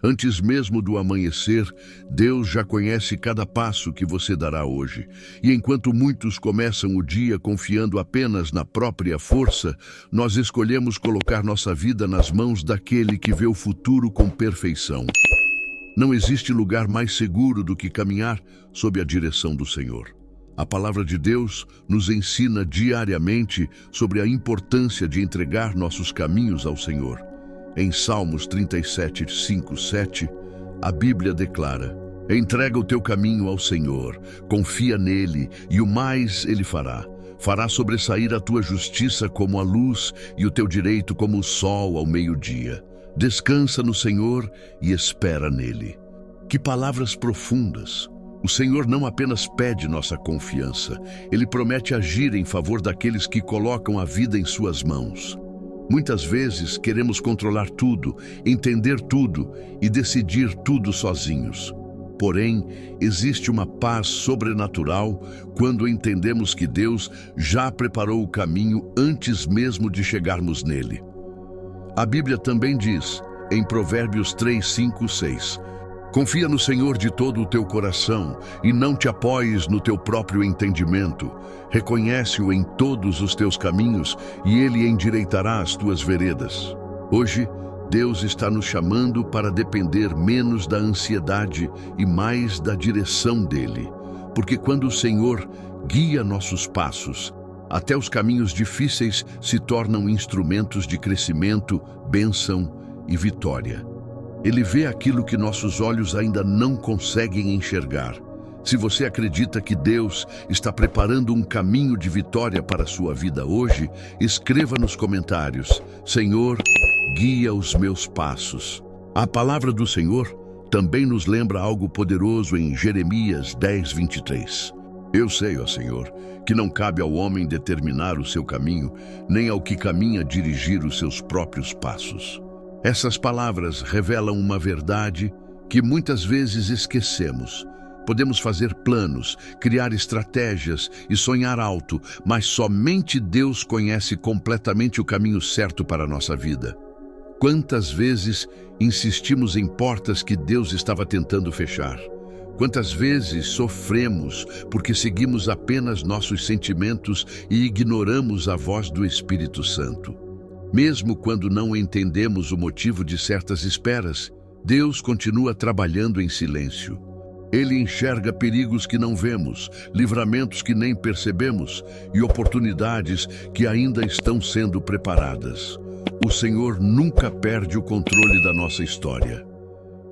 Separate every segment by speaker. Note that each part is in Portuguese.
Speaker 1: Antes mesmo do amanhecer, Deus já conhece cada passo que você dará hoje. E enquanto muitos começam o dia confiando apenas na própria força, nós escolhemos colocar nossa vida nas mãos daquele que vê o futuro com perfeição. Não existe lugar mais seguro do que caminhar sob a direção do Senhor. A palavra de Deus nos ensina diariamente sobre a importância de entregar nossos caminhos ao Senhor. Em Salmos 37, 5, 7, a Bíblia declara: entrega o teu caminho ao Senhor, confia nele e o mais ele fará. Fará sobressair a tua justiça como a luz e o teu direito como o sol ao meio-dia. Descansa no Senhor e espera nele. Que palavras profundas! O Senhor não apenas pede nossa confiança, Ele promete agir em favor daqueles que colocam a vida em suas mãos. Muitas vezes queremos controlar tudo, entender tudo e decidir tudo sozinhos. Porém, existe uma paz sobrenatural quando entendemos que Deus já preparou o caminho antes mesmo de chegarmos nele. A Bíblia também diz, em Provérbios 3, 5, 6, confia no Senhor de todo o teu coração e não te apoies no teu próprio entendimento. Reconhece-o em todos os teus caminhos e Ele endireitará as tuas veredas. Hoje, Deus está nos chamando para depender menos da ansiedade e mais da direção dEle. Porque quando o Senhor guia nossos passos, até os caminhos difíceis se tornam instrumentos de crescimento, bênção e vitória. Ele vê aquilo que nossos olhos ainda não conseguem enxergar. Se você acredita que Deus está preparando um caminho de vitória para a sua vida hoje, escreva nos comentários: Senhor, guia os meus passos. A palavra do Senhor também nos lembra algo poderoso em Jeremias 10, 23. Eu sei, ó Senhor, que não cabe ao homem determinar o seu caminho, nem ao que caminha dirigir os seus próprios passos. Essas palavras revelam uma verdade que muitas vezes esquecemos. Podemos fazer planos, criar estratégias e sonhar alto, mas somente Deus conhece completamente o caminho certo para a nossa vida. Quantas vezes insistimos em portas que Deus estava tentando fechar? Quantas vezes sofremos porque seguimos apenas nossos sentimentos e ignoramos a voz do Espírito Santo? Mesmo quando não entendemos o motivo de certas esperas, Deus continua trabalhando em silêncio. Ele enxerga perigos que não vemos, livramentos que nem percebemos e oportunidades que ainda estão sendo preparadas. O Senhor nunca perde o controle da nossa história.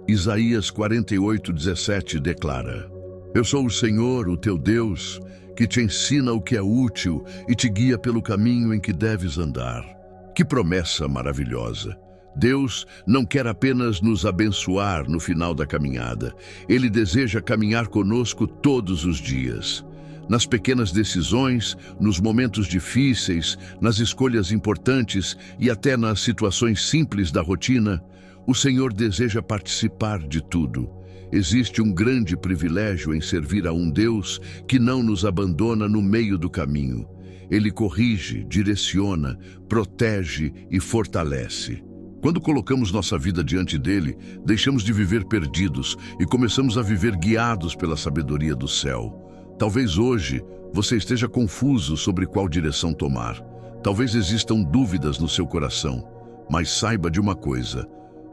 Speaker 1: Isaías 48, 17 declara: Eu sou o Senhor, o teu Deus, que te ensina o que é útil e te guia pelo caminho em que deves andar. Que promessa maravilhosa! Deus não quer apenas nos abençoar no final da caminhada. Ele deseja caminhar conosco todos os dias. Nas pequenas decisões, nos momentos difíceis, nas escolhas importantes e até nas situações simples da rotina, o Senhor deseja participar de tudo. Existe um grande privilégio em servir a um Deus que não nos abandona no meio do caminho. Ele corrige, direciona, protege e fortalece. Quando colocamos nossa vida diante dele, deixamos de viver perdidos e começamos a viver guiados pela sabedoria do céu. Talvez hoje você esteja confuso sobre qual direção tomar. Talvez existam dúvidas no seu coração, mas saiba de uma coisa: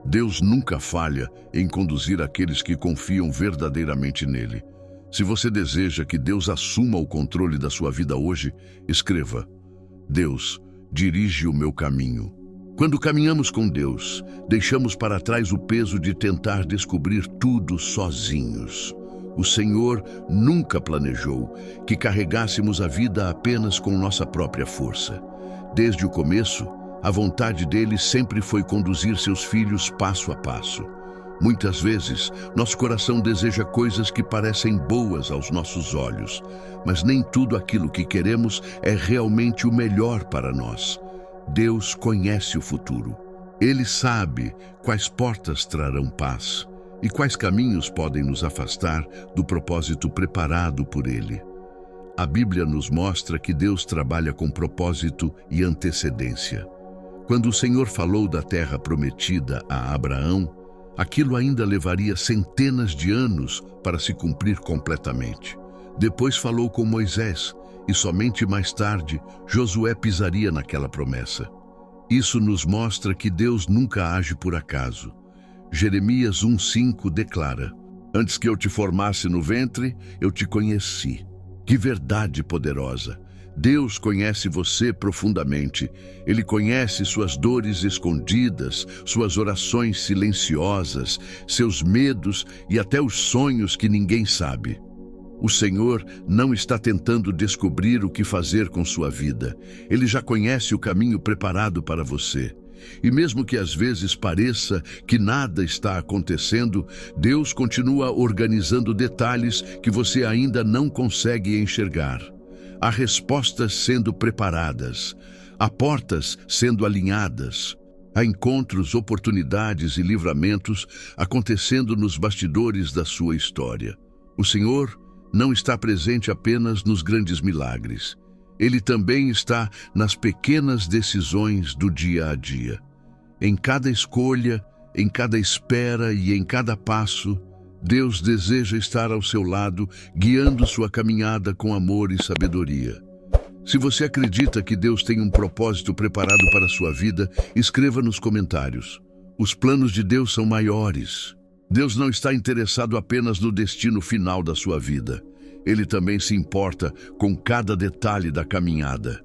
Speaker 1: Deus nunca falha em conduzir aqueles que confiam verdadeiramente nele. Se você deseja que Deus assuma o controle da sua vida hoje, escreva: Deus, dirige o meu caminho. Quando caminhamos com Deus, deixamos para trás o peso de tentar descobrir tudo sozinhos. O Senhor nunca planejou que carregássemos a vida apenas com nossa própria força. Desde o começo, a vontade dele sempre foi conduzir seus filhos passo a passo. Muitas vezes, nosso coração deseja coisas que parecem boas aos nossos olhos, mas nem tudo aquilo que queremos é realmente o melhor para nós. Deus conhece o futuro. Ele sabe quais portas trarão paz e quais caminhos podem nos afastar do propósito preparado por Ele. A Bíblia nos mostra que Deus trabalha com propósito e antecedência. Quando o Senhor falou da terra prometida a Abraão, Aquilo ainda levaria centenas de anos para se cumprir completamente. Depois falou com Moisés, e somente mais tarde Josué pisaria naquela promessa. Isso nos mostra que Deus nunca age por acaso. Jeremias 1:5 declara: Antes que eu te formasse no ventre, eu te conheci. Que verdade poderosa! Deus conhece você profundamente. Ele conhece suas dores escondidas, suas orações silenciosas, seus medos e até os sonhos que ninguém sabe. O Senhor não está tentando descobrir o que fazer com sua vida. Ele já conhece o caminho preparado para você. E mesmo que às vezes pareça que nada está acontecendo, Deus continua organizando detalhes que você ainda não consegue enxergar. Há respostas sendo preparadas, há portas sendo alinhadas, há encontros, oportunidades e livramentos acontecendo nos bastidores da sua história. O Senhor não está presente apenas nos grandes milagres. Ele também está nas pequenas decisões do dia a dia. Em cada escolha, em cada espera e em cada passo, Deus deseja estar ao seu lado, guiando sua caminhada com amor e sabedoria. Se você acredita que Deus tem um propósito preparado para a sua vida, escreva nos comentários. Os planos de Deus são maiores. Deus não está interessado apenas no destino final da sua vida. Ele também se importa com cada detalhe da caminhada.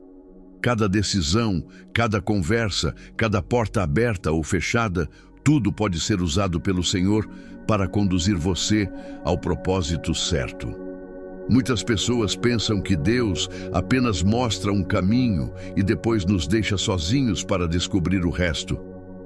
Speaker 1: Cada decisão, cada conversa, cada porta aberta ou fechada, tudo pode ser usado pelo Senhor para conduzir você ao propósito certo. Muitas pessoas pensam que Deus apenas mostra um caminho e depois nos deixa sozinhos para descobrir o resto.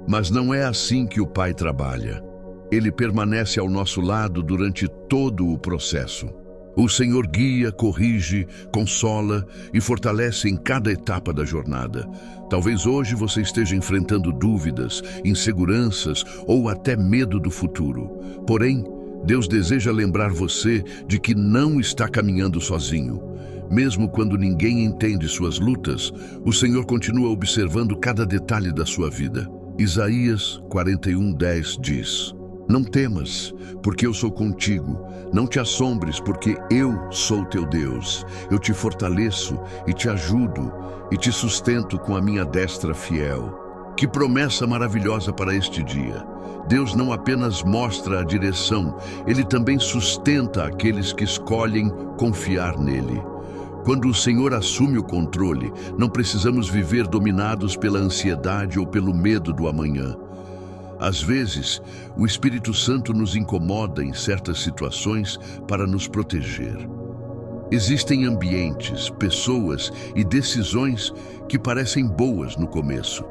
Speaker 1: Mas não é assim que o Pai trabalha. Ele permanece ao nosso lado durante todo o processo. O Senhor guia, corrige, consola e fortalece em cada etapa da jornada. Talvez hoje você esteja enfrentando dúvidas, inseguranças ou até medo do futuro. Porém, Deus deseja lembrar você de que não está caminhando sozinho. Mesmo quando ninguém entende suas lutas, o Senhor continua observando cada detalhe da sua vida. Isaías 41:10 diz: Não temas, porque eu sou contigo. Não te assombres, porque eu sou teu Deus. Eu te fortaleço e te ajudo e te sustento com a minha destra fiel. Que promessa maravilhosa para este dia! Deus não apenas mostra a direção, Ele também sustenta aqueles que escolhem confiar nele. Quando o Senhor assume o controle, não precisamos viver dominados pela ansiedade ou pelo medo do amanhã. Às vezes, o Espírito Santo nos incomoda em certas situações para nos proteger. Existem ambientes, pessoas e decisões que parecem boas no começo,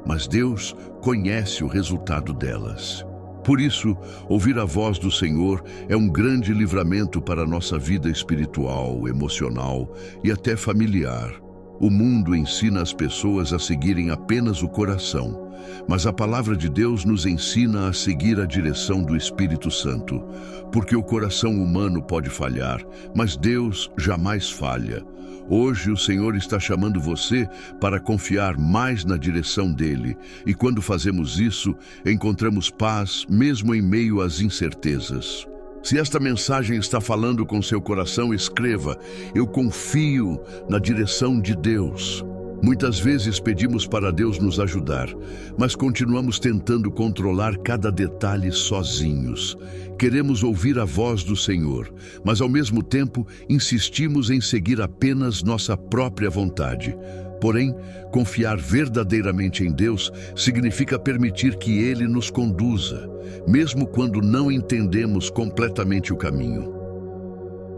Speaker 1: mas Deus conhece o resultado delas. Por isso, ouvir a voz do Senhor é um grande livramento para a nossa vida espiritual, emocional e até familiar. O mundo ensina as pessoas a seguirem apenas o coração, mas a palavra de Deus nos ensina a seguir a direção do Espírito Santo, porque o coração humano pode falhar, mas Deus jamais falha. Hoje o Senhor está chamando você para confiar mais na direção dele, e quando fazemos isso, encontramos paz mesmo em meio às incertezas. Se esta mensagem está falando com seu coração, escreva: Eu confio na direção de Deus. Muitas vezes pedimos para Deus nos ajudar, mas continuamos tentando controlar cada detalhe sozinhos. Queremos ouvir a voz do Senhor, mas ao mesmo tempo insistimos em seguir apenas nossa própria vontade. Porém, confiar verdadeiramente em Deus significa permitir que Ele nos conduza, mesmo quando não entendemos completamente o caminho.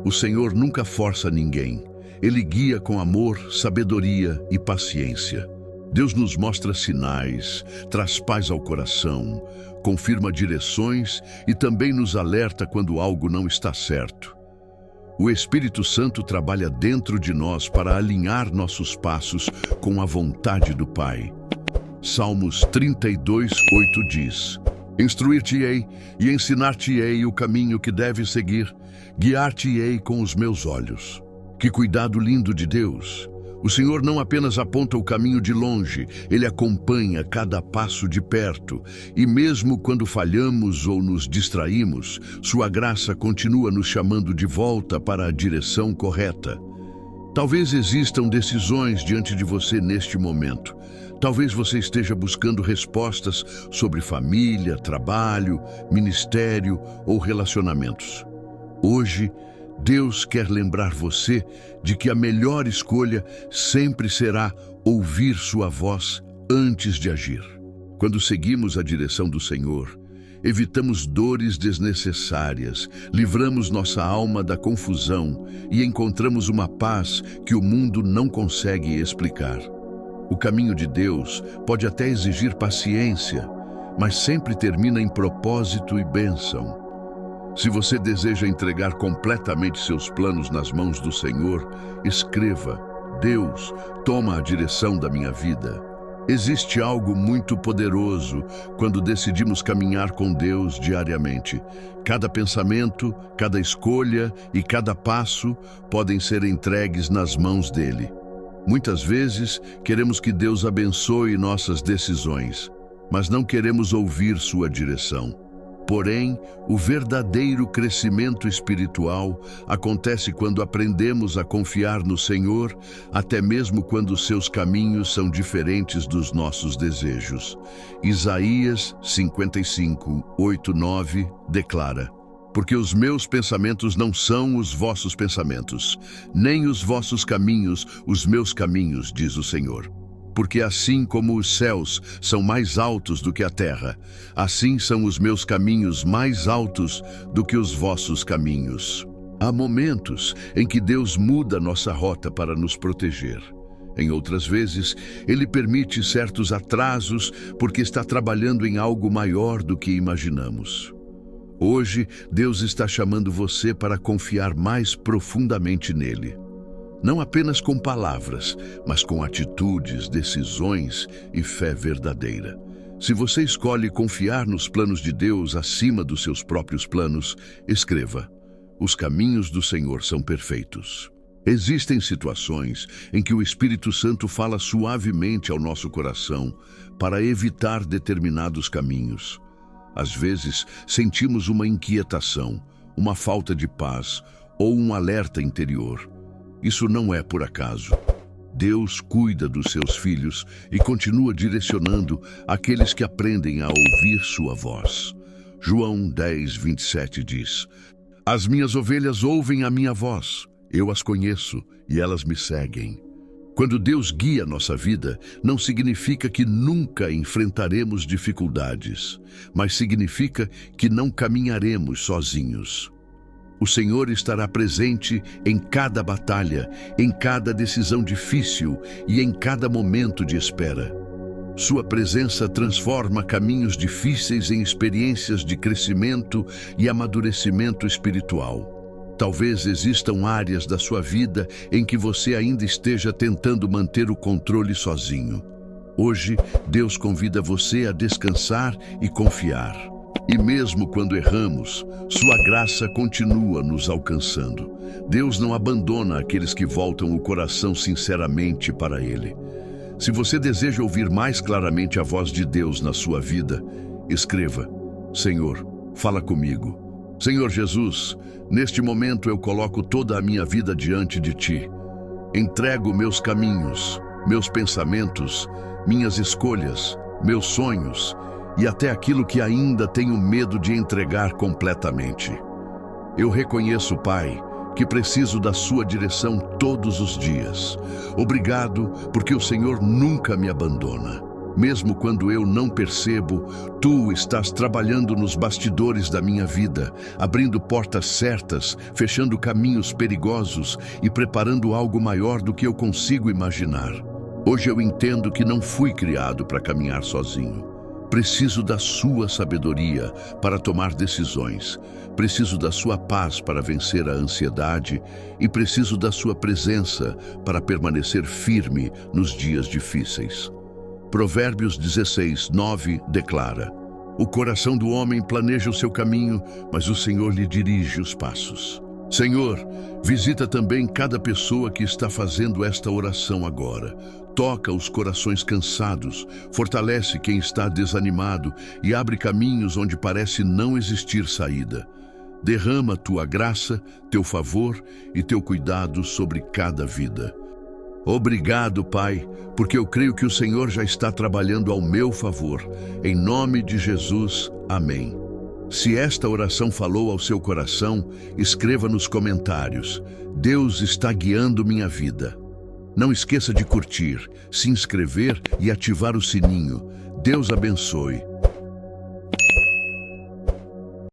Speaker 1: O Senhor nunca força ninguém. Ele guia com amor, sabedoria e paciência. Deus nos mostra sinais, traz paz ao coração, confirma direções e também nos alerta quando algo não está certo. O Espírito Santo trabalha dentro de nós para alinhar nossos passos com a vontade do Pai. Salmos 32:8 diz: Instruir-te-ei e ensinar-te-ei o caminho que deves seguir, guiar-te-ei com os meus olhos. Que cuidado lindo de Deus! O Senhor não apenas aponta o caminho de longe, Ele acompanha cada passo de perto. E mesmo quando falhamos ou nos distraímos, Sua graça continua nos chamando de volta para a direção correta. Talvez existam decisões diante de você neste momento. Talvez você esteja buscando respostas sobre família, trabalho, ministério ou relacionamentos. Hoje, Deus quer lembrar você de que a melhor escolha sempre será ouvir sua voz antes de agir. Quando seguimos a direção do Senhor, evitamos dores desnecessárias, livramos nossa alma da confusão e encontramos uma paz que o mundo não consegue explicar. O caminho de Deus pode até exigir paciência, mas sempre termina em propósito e bênção. Se você deseja entregar completamente seus planos nas mãos do Senhor, escreva: Deus, toma a direção da minha vida. Existe algo muito poderoso quando decidimos caminhar com Deus diariamente. Cada pensamento, cada escolha e cada passo podem ser entregues nas mãos dele. Muitas vezes, queremos que Deus abençoe nossas decisões, mas não queremos ouvir sua direção. Porém, o verdadeiro crescimento espiritual acontece quando aprendemos a confiar no Senhor, até mesmo quando seus caminhos são diferentes dos nossos desejos. Isaías 55, 8, 9 declara: Porque os meus pensamentos não são os vossos pensamentos, nem os vossos caminhos os meus caminhos, diz o Senhor. Porque assim como os céus são mais altos do que a terra, assim são os meus caminhos mais altos do que os vossos caminhos. Há momentos em que Deus muda nossa rota para nos proteger. Em outras vezes, Ele permite certos atrasos porque está trabalhando em algo maior do que imaginamos. Hoje, Deus está chamando você para confiar mais profundamente nele. Não apenas com palavras, mas com atitudes, decisões e fé verdadeira. Se você escolhe confiar nos planos de Deus acima dos seus próprios planos, escreva: Os caminhos do Senhor são perfeitos. Existem situações em que o Espírito Santo fala suavemente ao nosso coração para evitar determinados caminhos. Às vezes, sentimos uma inquietação, uma falta de paz ou um alerta interior. Isso não é por acaso. Deus cuida dos seus filhos e continua direcionando aqueles que aprendem a ouvir sua voz. João 10, 27 diz: As minhas ovelhas ouvem a minha voz, eu as conheço e elas me seguem. Quando Deus guia nossa vida, não significa que nunca enfrentaremos dificuldades, mas significa que não caminharemos sozinhos. O Senhor estará presente em cada batalha, em cada decisão difícil e em cada momento de espera. Sua presença transforma caminhos difíceis em experiências de crescimento e amadurecimento espiritual. Talvez existam áreas da sua vida em que você ainda esteja tentando manter o controle sozinho. Hoje, Deus convida você a descansar e confiar. E mesmo quando erramos, sua graça continua nos alcançando. Deus não abandona aqueles que voltam o coração sinceramente para Ele. Se você deseja ouvir mais claramente a voz de Deus na sua vida, escreva: Senhor, fala comigo. Senhor Jesus, neste momento eu coloco toda a minha vida diante de Ti. Entrego meus caminhos, meus pensamentos, minhas escolhas, meus sonhos e até aquilo que ainda tenho medo de entregar completamente. Eu reconheço, Pai, que preciso da sua direção todos os dias. Obrigado, porque o Senhor nunca me abandona. Mesmo quando eu não percebo, Tu estás trabalhando nos bastidores da minha vida, abrindo portas certas, fechando caminhos perigosos e preparando algo maior do que eu consigo imaginar. Hoje eu entendo que não fui criado para caminhar sozinho. Preciso da sua sabedoria para tomar decisões. Preciso da sua paz para vencer a ansiedade e preciso da sua presença para permanecer firme nos dias difíceis. Provérbios 16, 9 declara: O coração do homem planeja o seu caminho, mas o Senhor lhe dirige os passos. Senhor, visita também cada pessoa que está fazendo esta oração agora. Toca os corações cansados, fortalece quem está desanimado e abre caminhos onde parece não existir saída. Derrama tua graça, teu favor e teu cuidado sobre cada vida. Obrigado, Pai, porque eu creio que o Senhor já está trabalhando ao meu favor. Em nome de Jesus, amém. Se esta oração falou ao seu coração, escreva nos comentários: Deus está guiando minha vida. Não esqueça de curtir, se inscrever e ativar o sininho. Deus abençoe.